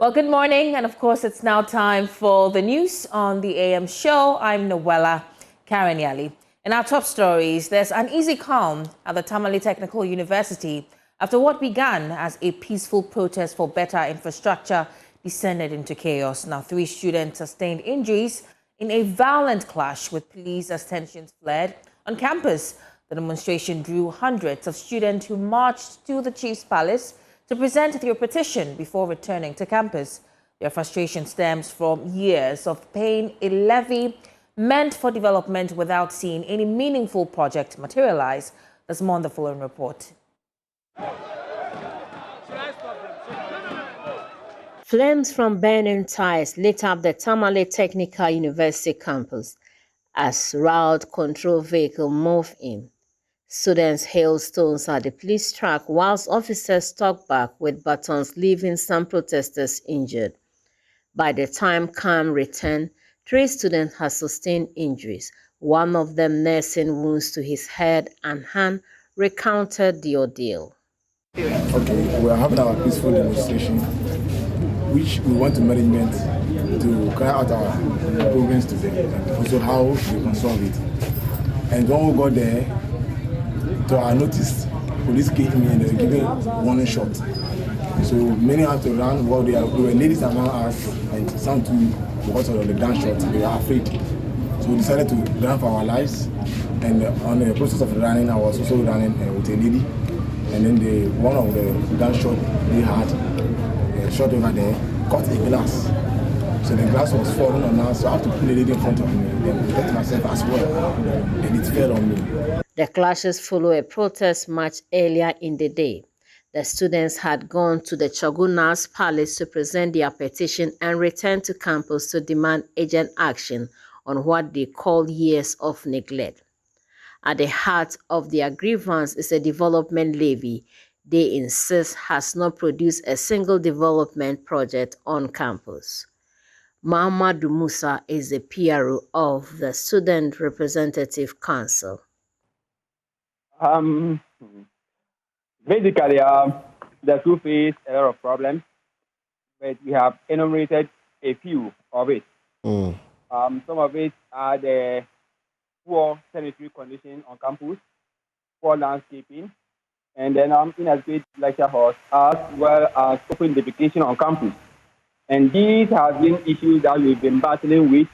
Well, good morning. And of course, it's now time for the news on the AM show. I'm Noella Karanyali. In our top stories, there's uneasy calm at the Tamale Technical University after what began as a peaceful protest for better infrastructure descended into chaos. Now, 3 students sustained injuries in a violent clash with police as tensions flared on campus. The demonstration drew hundreds of students who marched to the chief's palace to present their petition before returning to campus. Their frustration stems from years of paying a levy meant for development without seeing any meaningful project materialize. There's more on the following report. Flames from burning tires lit up the Tamale Technical University campus as route control vehicle moved in. Students hailed stones at the police truck whilst officers struck back with batons, leaving some protesters injured. By the time calm returned, 3 students had sustained injuries, one of them nursing wounds to his head and hand, recounted the ordeal. Okay, we are having our peaceful demonstration, which we want the management to carry out our programs today, and also how we can solve it. And when we got there, to our notice, police came in and they were giving warning shot. So many had to run. Well, there were ladies among us, and some too, because of the gunshot, they were afraid. So we decided to run for our lives. And on the process of running, I was also running with a lady. And then one of the gunshot they had shot over there caught a glass. So the glass was falling on us, so I have to put the lady in front of me and protect myself as well. And it fell on me. The clashes follow a protest march earlier in the day. The students had gone to the Choguna's palace to present their petition and returned to campus to demand urgent action on what they call years of neglect. At the heart of their grievance is a development levy they insist has not produced a single development project on campus. Muhammadu Musa is the PRO of the Student Representative Council. Basically, the two face a lot of problems, but we have enumerated a few of it. Some of it are the poor sanitary conditions on campus, poor landscaping, and then inadequate lecture halls, as well as open defecation on campus. And these have been issues that we've been battling with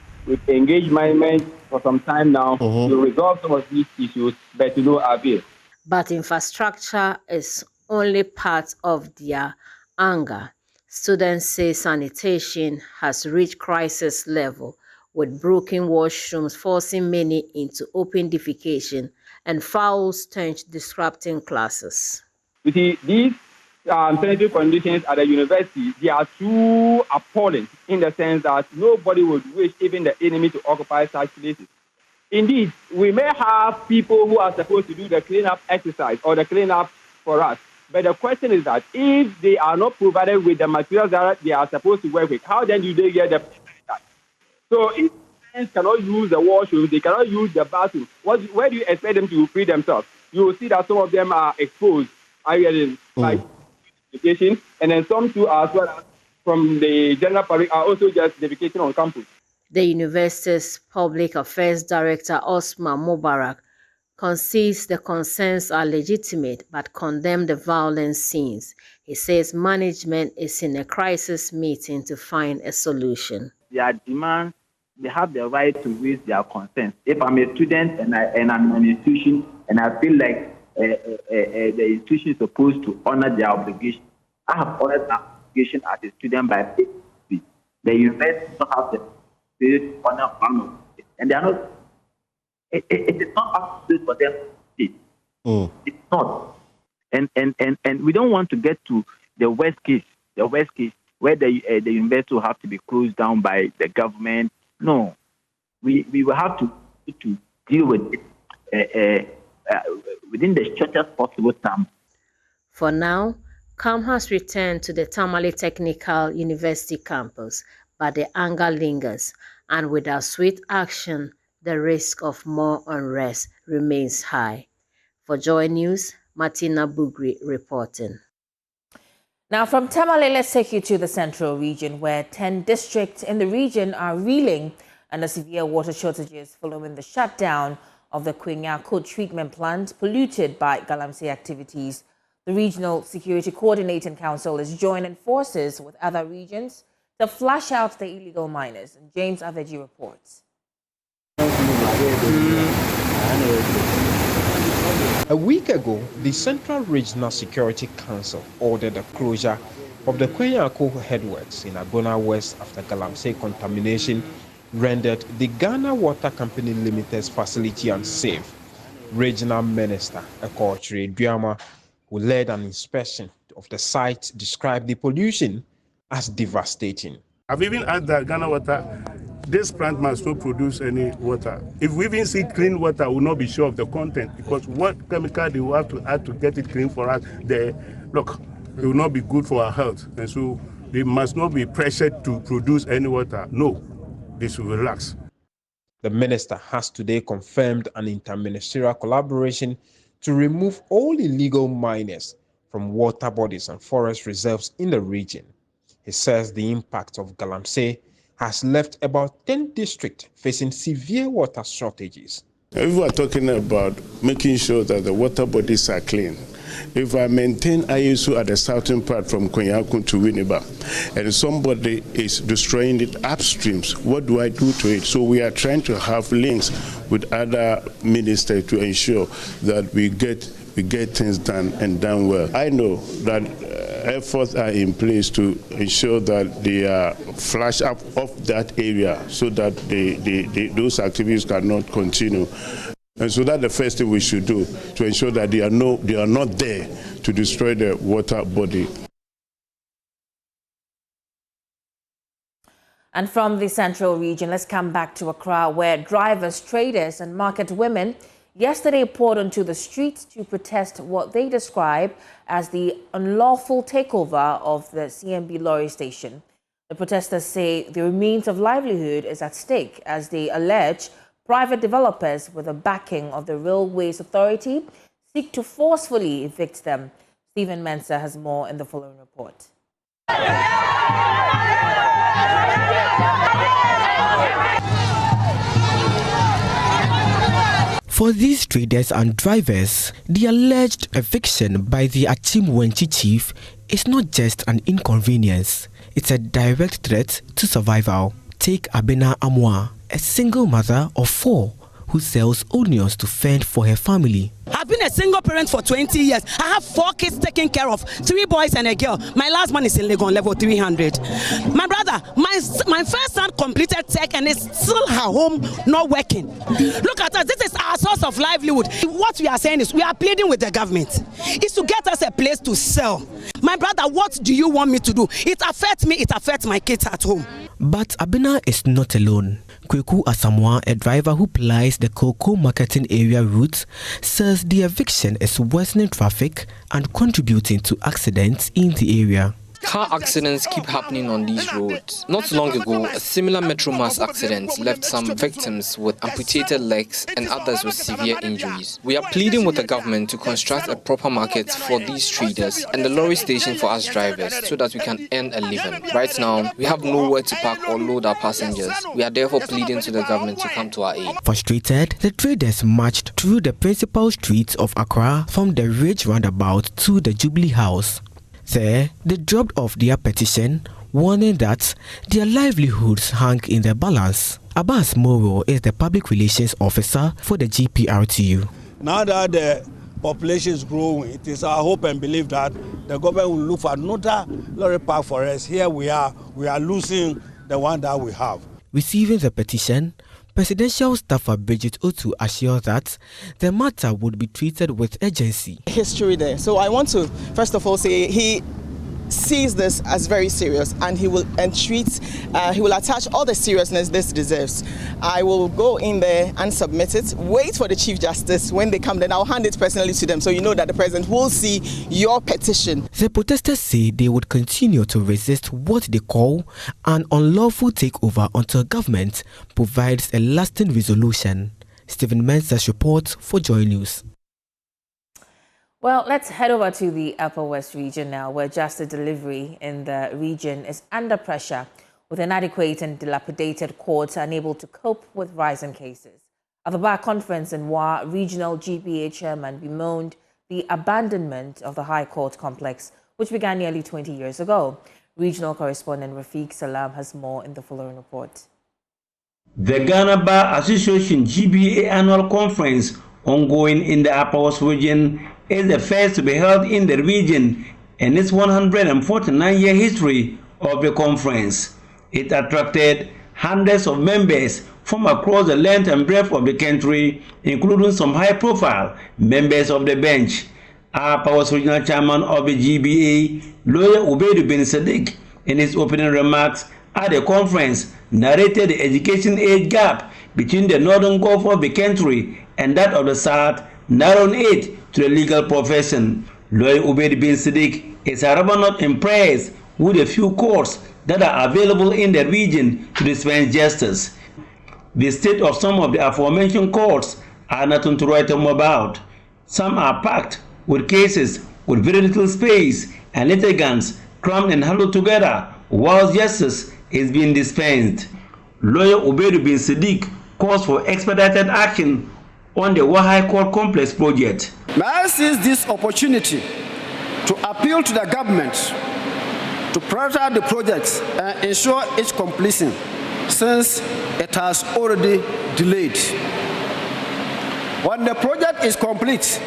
engaged management for some time now to resolve some of these issues, but to no avail. But infrastructure is only part of their anger. Students say sanitation has reached crisis level, with broken washrooms forcing many into open defecation and foul stench disrupting classes. You see, these sanitary conditions at the university, they are too appalling in the sense that nobody would wish even the enemy to occupy such places. Indeed, we may have people who are supposed to do the cleanup exercise or the cleanup for us. But the question is that if they are not provided with the materials that they are supposed to work with, how then do they get the that? So if students cannot use the washroom, they cannot use the bathroom, where do you expect them to free themselves? You will see that some of them are exposed, like education, and then some too as well as from the general public are also just defecating on campus. The university's Public Affairs Director, Osman Mubarak, concedes the concerns are legitimate but condemns the violent scenes. He says management is in a crisis meeting to find a solution. Their demands, they have the right to raise their concerns. If I'm a student and I'm an institution and I feel like the institution is supposed to honor their obligation, I have honored that obligation as a student by faith. The university doesn't have the honor one, and they are not. It is not up to for them. It's not, and we don't want to get to the worst case. The worst case where the university will have to be closed down by the government. No, we will have to deal with it within the shortest possible time. For now, calm has returned to the Tamale Technical University campus, but the anger lingers, and without swift action, the risk of more unrest remains high. For Joy News, Martina Bugri reporting. Now from Tamale, let's take you to the central region, where 10 districts in the region are reeling under severe water shortages following the shutdown of the Kwenyako treatment plant polluted by galamsey activities. The Regional Security Coordinating Council is joining forces with other regions to flush out the illegal miners. And James Aveji reports. A week ago, the Central Regional Security Council ordered the closure of the Kwenyako headworks in Agona West after galamsey contamination rendered the Ghana Water Company Limited's facility unsafe. Regional Minister Ekochire Duama, who led an inspection of the site, described the pollution as devastating. I've even asked that Ghana Water, this plant must not produce any water. If we even see clean water, we will not be sure of the content, because what chemical they will have to add to get it clean for us, it will not be good for our health. And so they must not be pressured to produce any water. No, they should relax. The minister has today confirmed an interministerial collaboration to remove all illegal miners from water bodies and forest reserves in the region. He says the impact of galamsey has left about 10 districts facing severe water shortages. If we are talking about making sure that the water bodies are clean, if I maintain ISO at the southern part from Kwenyako to Winneba, and somebody is destroying it upstreams, what do I do to it? So we are trying to have links with other ministers to ensure that we get things done and done well. I know that efforts are in place to ensure that they are flushed up of that area so that those activities cannot continue. And so that's the first thing we should do, to ensure that they are not there to destroy the water body. And from the central region, let's come back to Accra, where drivers, traders and market women yesterday poured onto the streets to protest what they describe as the unlawful takeover of the CMB lorry station. The protesters say their means of livelihood is at stake as they allege private developers with the backing of the Railways Authority seek to forcefully evict them. Stephen Mensah has more in the following report. For these traders and drivers, the alleged eviction by the Achimwenchi chief is not just an inconvenience, it's a direct threat to survival. Take Abena Amwa, a single mother of 4 who sells onions to fend for her family. I've been a single parent for 20 years. I have 4 kids taken care of, 3 boys and a girl. My last one is in Legon, level 300. My brother, my first son completed tech and is still at home, not working. Look at us, this is our source of livelihood. What we are saying is we are pleading with the government. It's to get us a place to sell. My brother, what do you want me to do? It affects me, it affects my kids at home. But Abena is not alone. Kweku Asamoah, a driver who plies the cocoa marketing area route, says the eviction is worsening traffic and contributing to accidents in the area. Car accidents keep happening on these roads. Not long ago, a similar metro mass accident left some victims with amputated legs and others with severe injuries. We are pleading with the government to construct a proper market for these traders and the lorry station for us drivers so that we can earn a living. Right now, we have nowhere to park or load our passengers. We are therefore pleading to the government to come to our aid. Frustrated, the traders marched through the principal streets of Accra from the Ridge roundabout to the Jubilee House. There, they dropped off their petition, warning that their livelihoods hang in the balance. Abbas Moro is the public relations officer for the GPRTU. Now that the population is growing, it is our hope and belief that the government will look for another lorry park for us. Here we are losing the one that we have. Receiving the petition, Presidential staffer Bridget Otu assured that the matter would be treated with urgency. History there. So I want to first of all say he sees this as very serious and he will attach all the seriousness this deserves. I will go in there and submit it, wait for the Chief Justice. When they come, then I'll hand it personally to them so you know that the President will see your petition. The protesters say they would continue to resist what they call an unlawful takeover until government provides a lasting resolution. Stephen Mensah's report for Joy News. Well, let's head over to the Upper West region now, where justice delivery in the region is under pressure, with inadequate and dilapidated courts unable to cope with rising cases. At the Bar Conference in Wa, regional GBA chairman bemoaned the abandonment of the High Court complex, which began nearly 20 years ago. Regional correspondent Rafiq Salam has more in the following report. The Ghana Bar Association GBA annual conference, ongoing in the Upper West region, is the first to be held in the region in its 149-year history of the conference. It attracted hundreds of members from across the length and breadth of the country, including some high-profile members of the bench. Upper West Regional Chairman of the GBA, lawyer Ubaidu bin Sadiq, in his opening remarks at the conference, narrated the education age gap between the northern Gulf of the country and that of the south, narrowing it to the legal profession. Lawyer Ubaidu bin Sadiq is however not impressed with the few courts that are available in the region to dispense justice. The state of some of the aforementioned courts are nothing to write home about. Some are packed with cases with very little space and litigants crammed and huddled together while justice is being dispensed. Lawyer Ubaidu bin Sadiq calls for expedited action on the Wahai Court Complex project. May I seize this opportunity to appeal to the government to prioritize the project and ensure its completion, since it has already delayed. When the project is complete,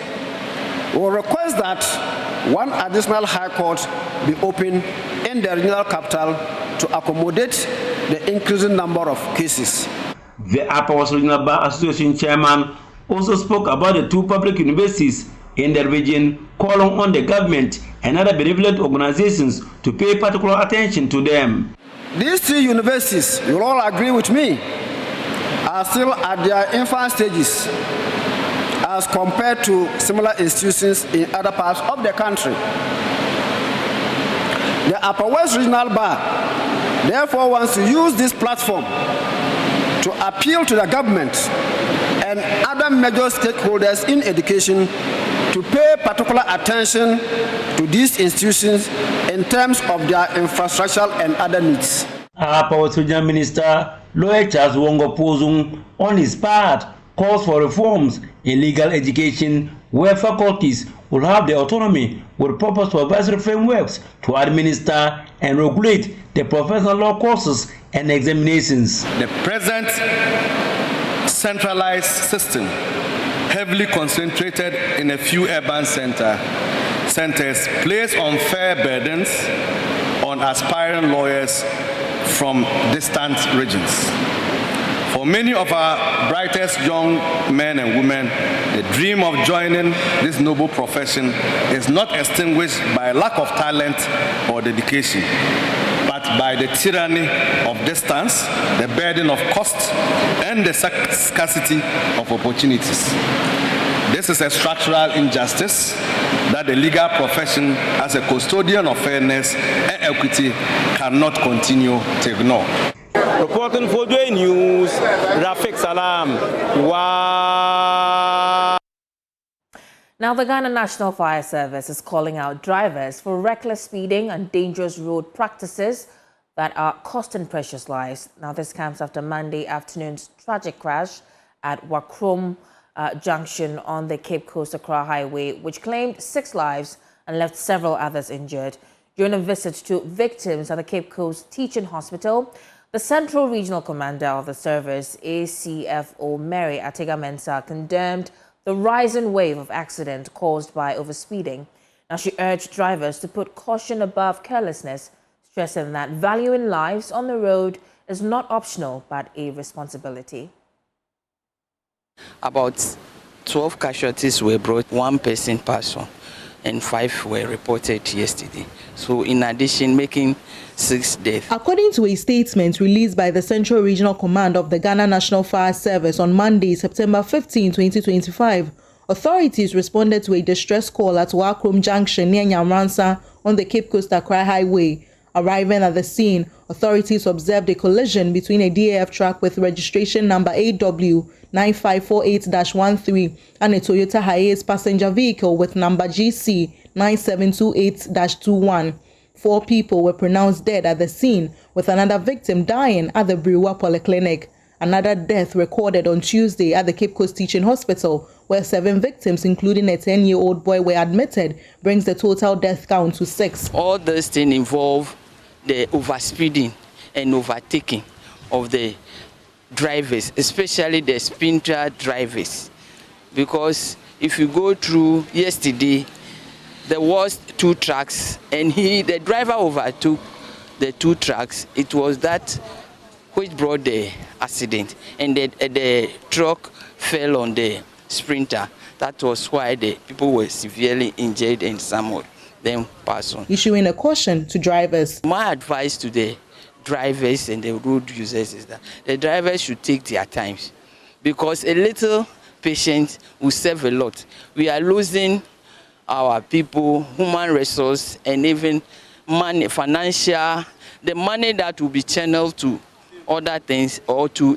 we will request that one additional High Court be opened in the regional capital to accommodate the increasing number of cases. The Upper West Regional Bar Association chairman also spoke about the two public universities in the region, calling on the government and other benevolent organizations to pay particular attention to them. These three universities, you will all agree with me, are still at their infant stages as compared to similar institutions in other parts of the country. The Upper West Regional Bar therefore wants to use this platform to appeal to the government and other major stakeholders in education to pay particular attention to these institutions in terms of their infrastructural and other needs. Upper West Regional Minister Lawyer Charles Wongo Pozung, on his part, calls for reforms in legal education where faculties will have the autonomy with proper supervisory frameworks to administer and regulate the professional law courses and examinations. The present centralized system, heavily concentrated in a few urban centers, place unfair burdens on aspiring lawyers from distant regions. For many of our brightest young men and women, the dream of joining this noble profession is not extinguished by lack of talent or dedication, but by the tyranny of distance, the burden of cost, and the scarcity of opportunities. This is a structural injustice that the legal profession, as a custodian of fairness and equity, cannot continue to ignore. Reporting for the news, Rafiq Salam. Wow. Now, the Ghana National Fire Service is calling out drivers for reckless speeding and dangerous road practices that are costing precious lives. Now, this comes after Monday afternoon's tragic crash at Wakrum Junction on the Cape Coast Accra Highway, which claimed 6 lives and left several others injured. During a visit to victims at the Cape Coast Teaching Hospital, the Central Regional Commander of the service, ACFO Mary Atega-Mensah, condemned the rising wave of accidents caused by overspeeding. Now, she urged drivers to put caution above carelessness, stressing that valuing lives on the road is not optional but a responsibility. About 12 casualties were brought, 1 person passed on, and 5 were reported yesterday. So in addition, making 6 deaths. According to a statement released by the Central Regional Command of the Ghana National Fire Service on Monday, September 15, 2025, authorities responded to a distress call at Wakrum Junction near Nyamransa on the Cape Coast Accra Highway Arriving at the scene, authorities observed a collision between a DAF truck with registration number AW9548-13 and a Toyota Hiace passenger vehicle with number GC9728-21. 4 people were pronounced dead at the scene, with another victim dying at the Brewer Polyclinic. Another death recorded on Tuesday at the Cape Coast Teaching Hospital, where 7 victims, including a 10-year-old boy, were admitted, brings the total death count to 6. All these things involve the overspeeding and overtaking of the drivers, especially the sprinter drivers. Because if you go through yesterday, there was 2 trucks, and the driver overtook the 2 trucks. It was that which brought the accident, and the truck fell on the sprinter. That was why the people were severely injured and some of them passed on. Issuing a caution to drivers. My advice to the drivers and the road users is that the drivers should take their time, because a little patience will save a lot. We are losing our people, human resource, and even money, financial, the money that will be channeled to other things or to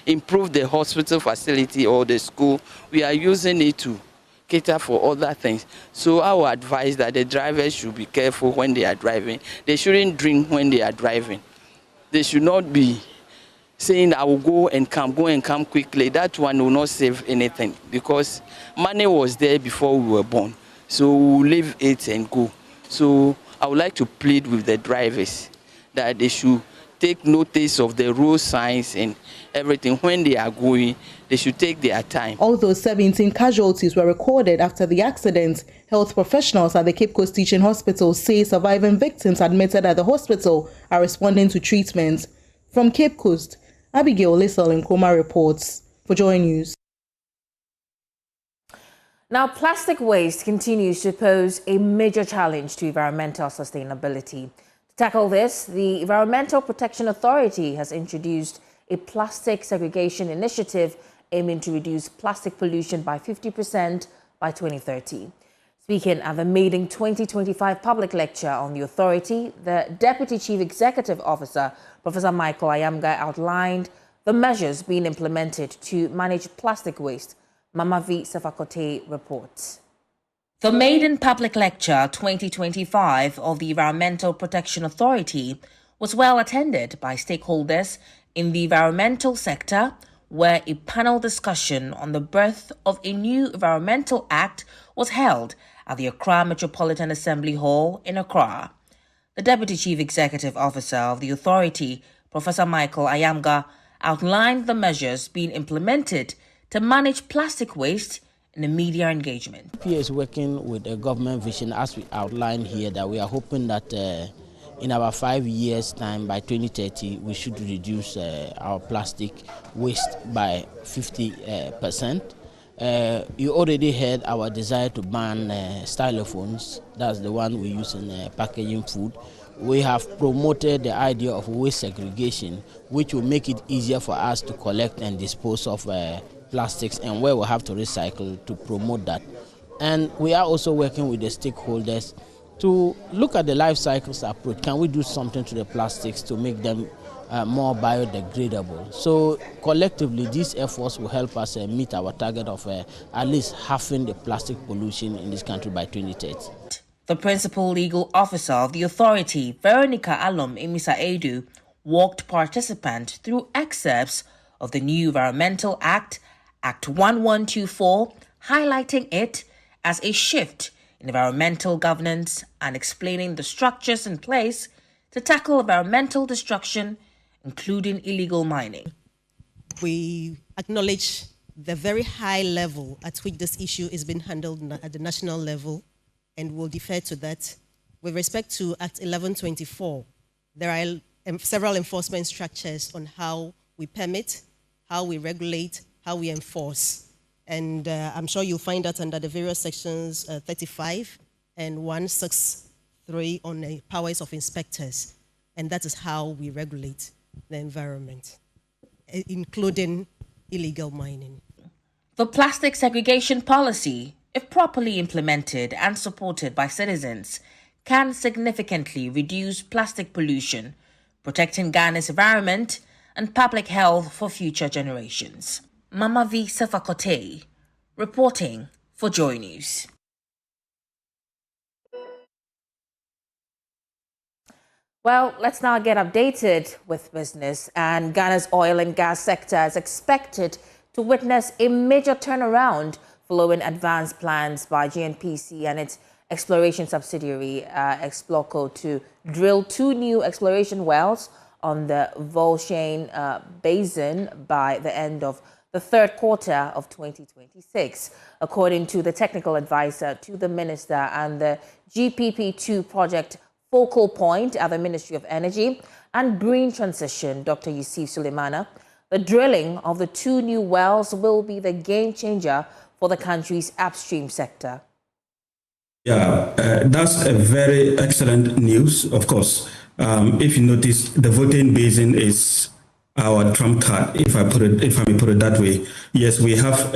improve the hospital facility or the school. We are using it to cater for other things. So I would advise that the drivers should be careful when they are driving. They shouldn't drink when they are driving. They should not be saying, I will go and come quickly. That one will not save anything, because money was there before we were born. So we'll leave it and go. So I would like to plead with the drivers that they should take notice of the road signs and everything. When they are going, they should take their time. Although 17 casualties were recorded after the accident, health professionals at the Cape Coast Teaching Hospital say surviving victims admitted at the hospital are responding to treatment. From Cape Coast, Abigail Lissel in Nkrumah reports for Joy News. Now, plastic waste continues to pose a major challenge to environmental sustainability. To tackle this, the Environmental Protection Authority has introduced a plastic segregation initiative aiming to reduce plastic pollution by 50% by 2030. Speaking at the maiden 2025 public lecture on the authority, the Deputy Chief Executive Officer, Professor Michael Ayamga, outlined the measures being implemented to manage plastic waste. Mama V. Safakote reports. The maiden public lecture 2025 of the Environmental Protection Authority was well attended by stakeholders in the environmental sector, where a panel discussion on the birth of a new Environmental Act was held at the Accra Metropolitan Assembly Hall in Accra. The Deputy Chief Executive Officer of the authority, Professor Michael Ayamga, outlined the measures being implemented to manage plastic waste in the media engagement. PA is working with a government vision, as we outlined here, that we are hoping that in our 5 years' time, by 2030, we should reduce our plastic waste by 50%. You already heard our desire to ban stylophones. That's the one we use in packaging food. We have promoted the idea of waste segregation, which will make it easier for us to collect and dispose of plastics, and where we have to recycle to promote that. And we are also working with the stakeholders to look at the life cycles approach. Can we do something to the plastics to make them more biodegradable? So collectively, these efforts will help us meet our target of at least halving the plastic pollution in this country by 2030. The principal legal officer of the authority, Veronica Alom Emisa Edu, walked participants through excerpts of the new Environmental Act, Act 1124, highlighting it as a shift in environmental governance and explaining the structures in place to tackle environmental destruction, including illegal mining. We acknowledge the very high level at which this issue is being handled at the national level, and will defer to that. With respect to Act 1124, there are several enforcement structures on how we permit, how we regulate, how we enforce. And I'm sure you'll find that under the various sections 35 and 163 on the powers of inspectors. And that is how we regulate the environment, including illegal mining. The plastic segregation policy, if properly implemented and supported by citizens, can significantly reduce plastic pollution, protecting Ghana's environment and public health for future generations. Mama V. Safakote, reporting for Joy News. Well, let's now get updated with business. And Ghana's oil and gas sector is expected to witness a major turnaround following advanced plans by GNPC and its exploration subsidiary, Explorco, to drill 2 new exploration wells on the Volshane Basin by the end of the third quarter of 2026, according to the technical advisor to the minister and the GPP2 project focal point at the Ministry of Energy and Green Transition, Dr. Yusuf Suleimana. The drilling of the 2 new wells will be the game changer for the country's upstream sector. Yeah, that's a very excellent news. Of course, if you notice, the Volshane Basin is our trump card, if I may put it that way. Yes, we have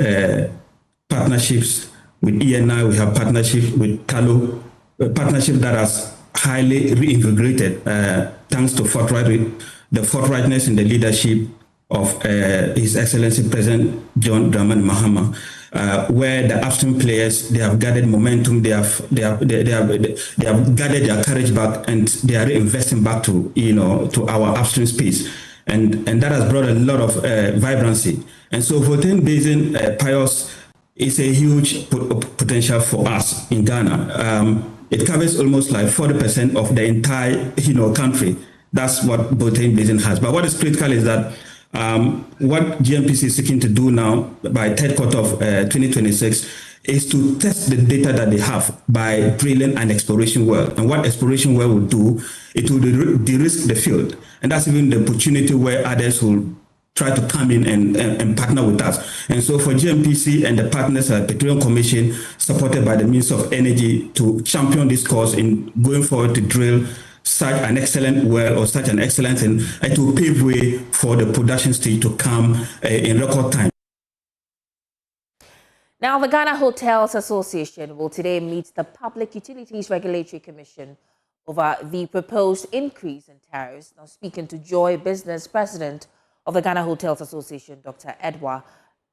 partnerships with ENI, we have partnerships with CALO, partnership that has highly reinvigorated thanks to the forthrightness in the leadership of His Excellency President John Dramani Mahama, where the upstream players, they have gathered momentum, they have gathered their courage back, and they are reinvesting back to our upstream space, and that has brought a lot of vibrancy. And so Volshane Basin, Pius, is a huge potential for us in Ghana. It covers almost like 40% of the entire country. That's what Volshane Basin has. But what is critical is that what GNPC is seeking to do now by third quarter of 2026 is to test the data that they have by drilling an exploration well. And what exploration well will do, it will de-risk the field. And that's even the opportunity where others will try to come in and partner with us. And so for GNPC and the partners at Petroleum Commission, supported by the Minister of Energy, to champion this cause in going forward to drill such an excellent well or such an excellent thing, it will pave way for the production stage to come in record time. Now, the Ghana Hotels Association will today meet the Public Utilities Regulatory Commission over the proposed increase in tariffs. Now, speaking to Joy Business President of the Ghana Hotels Association, Dr. Edward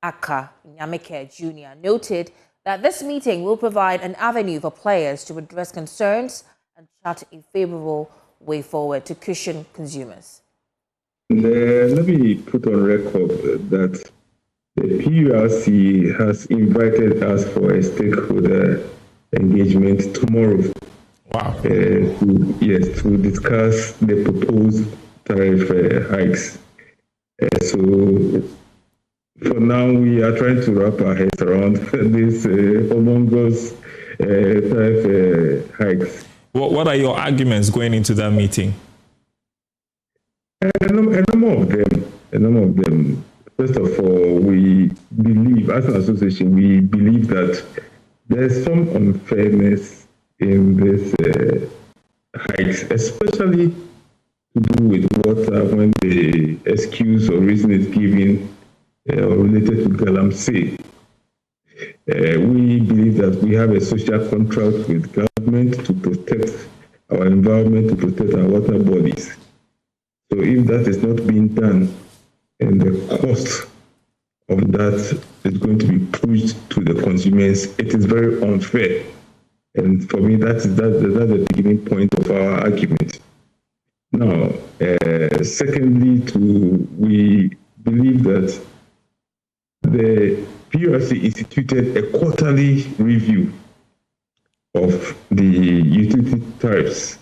Aka Nyameke Jr., noted that this meeting will provide an avenue for players to address concerns and chart a favorable way forward to cushion consumers. Let me put on record that the PURC has invited us for a stakeholder engagement tomorrow. Wow. To discuss the proposed tariff hikes. So for now, we are trying to wrap our heads around this humongous tariff hikes. What are your arguments going into that meeting? A number of them. First of all, we believe, as an association, we believe that there's some unfairness in this hikes, especially to do with water when the excuse or reason is given or related to galamsey. We believe that we have a social contract with government to protect our environment, to protect our water bodies. So if that is not being done, and the cost of that is going to be pushed to the consumers, it is very unfair. And for me, that's the beginning point of our argument. Now, secondly, we believe that the PURC instituted a quarterly review of the utility tariffs.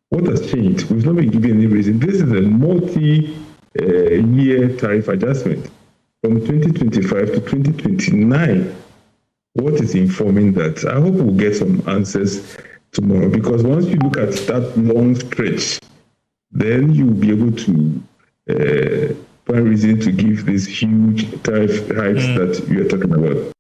What has changed? We've not been given any reason. This is a multi-year tariff adjustment from 2025 to 2029. What is informing that? I hope we'll get some answers tomorrow, because once you look at that long stretch, then you'll be able to find reason to give these huge tariff hikes that you're talking about.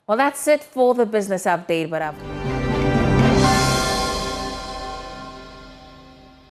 Well, that's it for the business update, but